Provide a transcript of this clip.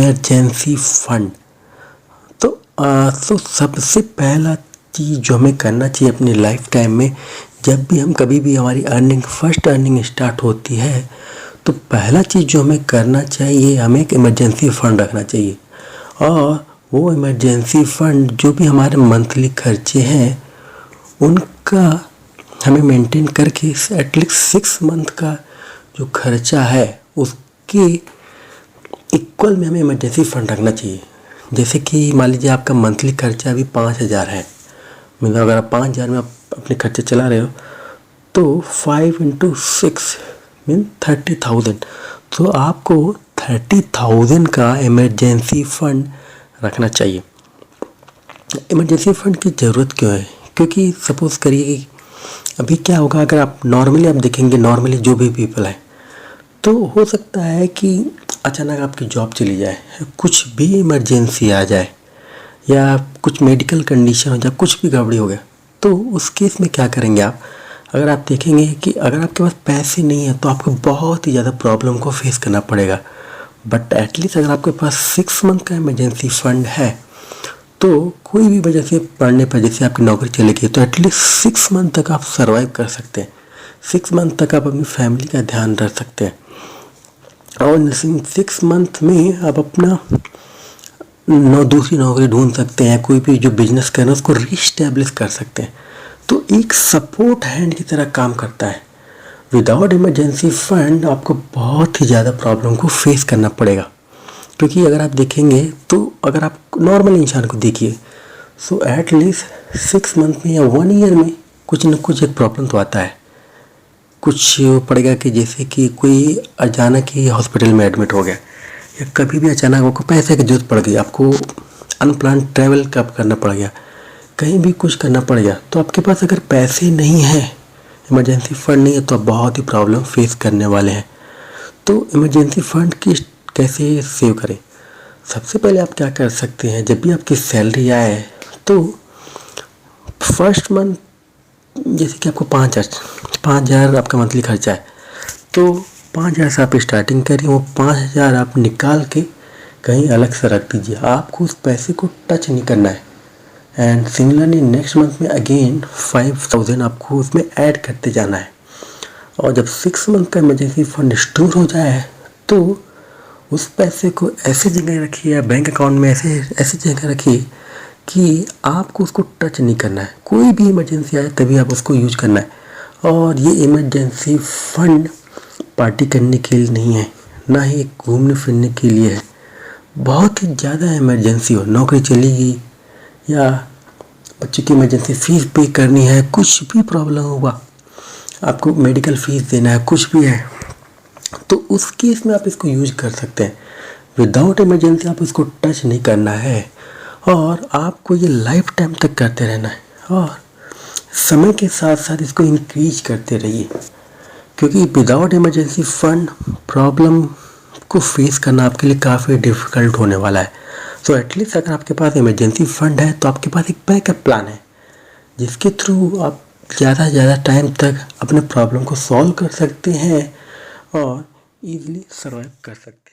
Emergency fund. तो सबसे पहला चीज़ जो हमें करना चाहिए अपनी लाइफ टाइम में, जब भी हम कभी भी हमारी फर्स्ट अर्निंग स्टार्ट होती है, तो पहला चीज़ जो हमें करना चाहिए, हमें एक इमरजेंसी फ़ंड रखना चाहिए। और वो इमरजेंसी फ़ंड जो भी हमारे मंथली खर्चे हैं उनका हमें मेंटेन करके एटलीस्ट 6 मंथ का जो खर्चा है उसके इक्वल में हमें इमरजेंसी फ़ंड रखना चाहिए। जैसे कि मान लीजिए आपका मंथली खर्चा अभी 5,000 है, मतलब अगर आप 5,000 में आप अपने खर्चे चला रहे हो तो 5 × 6 मीन 30,000। तो आपको 30,000 का इमरजेंसी फ़ंड रखना चाहिए। इमरजेंसी फ़ंड की ज़रूरत क्यों है? क्योंकि सपोज़ करिए कि अभी क्या होगा, अगर आप नॉर्मली आप देखेंगे, नॉर्मली जो भी पीपल है, तो हो सकता है कि अचानक आपकी जॉब चली जाए, कुछ भी इमरजेंसी आ जाए या कुछ मेडिकल कंडीशन हो जाए, कुछ भी गड़बड़ी हो गया, तो उस केस में क्या करेंगे आप? अगर आप देखेंगे कि अगर आपके पास पैसे नहीं है तो आपको बहुत ही ज़्यादा प्रॉब्लम को फेस करना पड़ेगा। बट एटलीस्ट अगर आपके पास 6 मंथ का इमरजेंसी फ़ंड है तो कोई भी वजह से पड़ने पर, जैसे आपकी नौकरी चली गई, तो एटलीस्ट 6 मंथ तक आप सर्वाइव कर सकते हैं। 6 मंथ तक आप अपनी फैमिली का ध्यान रख सकते हैं और 6 मंथ में आप अपना दूसरी नौकरी ढूंढ सकते हैं, कोई भी जो बिजनेस करना है उसको रीस्टैब्लिश कर सकते हैं। तो एक सपोर्ट हैंड की तरह काम करता है। विदाउट इमरजेंसी फंड आपको बहुत ही ज़्यादा प्रॉब्लम को फेस करना पड़ेगा। क्योंकि अगर आप देखेंगे तो अगर आप नॉर्मल इंसान को देखिए, सो एटलीस्ट 6 मंथ में या 1 ईयर में कुछ न कुछ एक प्रॉब्लम तो आता है। कुछ पड़ेगा कि जैसे कि कोई अचानक ही हॉस्पिटल में एडमिट हो गया, या कभी भी अचानक आपको पैसे की जरूरत पड़ गई, आपको अनप्लान ट्रैवल कब करना पड़ गया, कहीं भी कुछ करना पड़ गया, तो आपके पास अगर पैसे नहीं हैं, इमरजेंसी फ़ंड नहीं है, तो आप बहुत ही प्रॉब्लम फेस करने वाले हैं। तो इमरजेंसी फ़ंड की कैसे सेव करें? सबसे पहले आप क्या कर सकते हैं, जब भी आपकी सैलरी आए तो फर्स्ट मंथ जैसे कि आपको 5,000 आपका मंथली खर्चा है, तो 5,000 से आप स्टार्टिंग करिए। वो 5,000 आप निकाल के कहीं अलग से रख दीजिए, आपको उस पैसे को टच नहीं करना है। एंड सिमिलरली नेक्स्ट मंथ में अगेन 5,000 आपको उसमें ऐड करते जाना है। और जब 6 मंथ का इमरजेंसी फंड स्टोर हो जाए तो उस पैसे को ऐसी जगह रखिए या बैंक अकाउंट में ऐसी जगह रखिए कि आपको उसको टच नहीं करना है। कोई भी इमरजेंसी आए तभी आप उसको यूज करना है। और ये इमरजेंसी फंड पार्टी करने के लिए नहीं है, ना ही घूमने फिरने के लिए है। बहुत ही ज़्यादा इमरजेंसी हो, नौकरी चली गई या बच्चों की इमरजेंसी फ़ीस पे करनी है, कुछ भी प्रॉब्लम हुआ, आपको मेडिकल फ़ीस देना है, कुछ भी है, तो उस केस में आप इसको यूज कर सकते हैं। विदाउट इमरजेंसी आप इसको टच नहीं करना है और आपको ये लाइफ टाइम तक करते रहना है। और समय के साथ साथ इसको इंक्रीज करते रहिए, क्योंकि विदाउट इमरजेंसी फंड प्रॉब्लम को फेस करना आपके लिए काफ़ी डिफ़िकल्ट होने वाला है। सो एटलीस्ट अगर आपके पास इमरजेंसी फंड है तो आपके पास एक बैकअप प्लान है, जिसके थ्रू आप ज़्यादा से ज़्यादा टाइम तक अपने प्रॉब्लम को सॉल्व कर सकते हैं और ईज़िली सर्वाइव कर सकते हैं।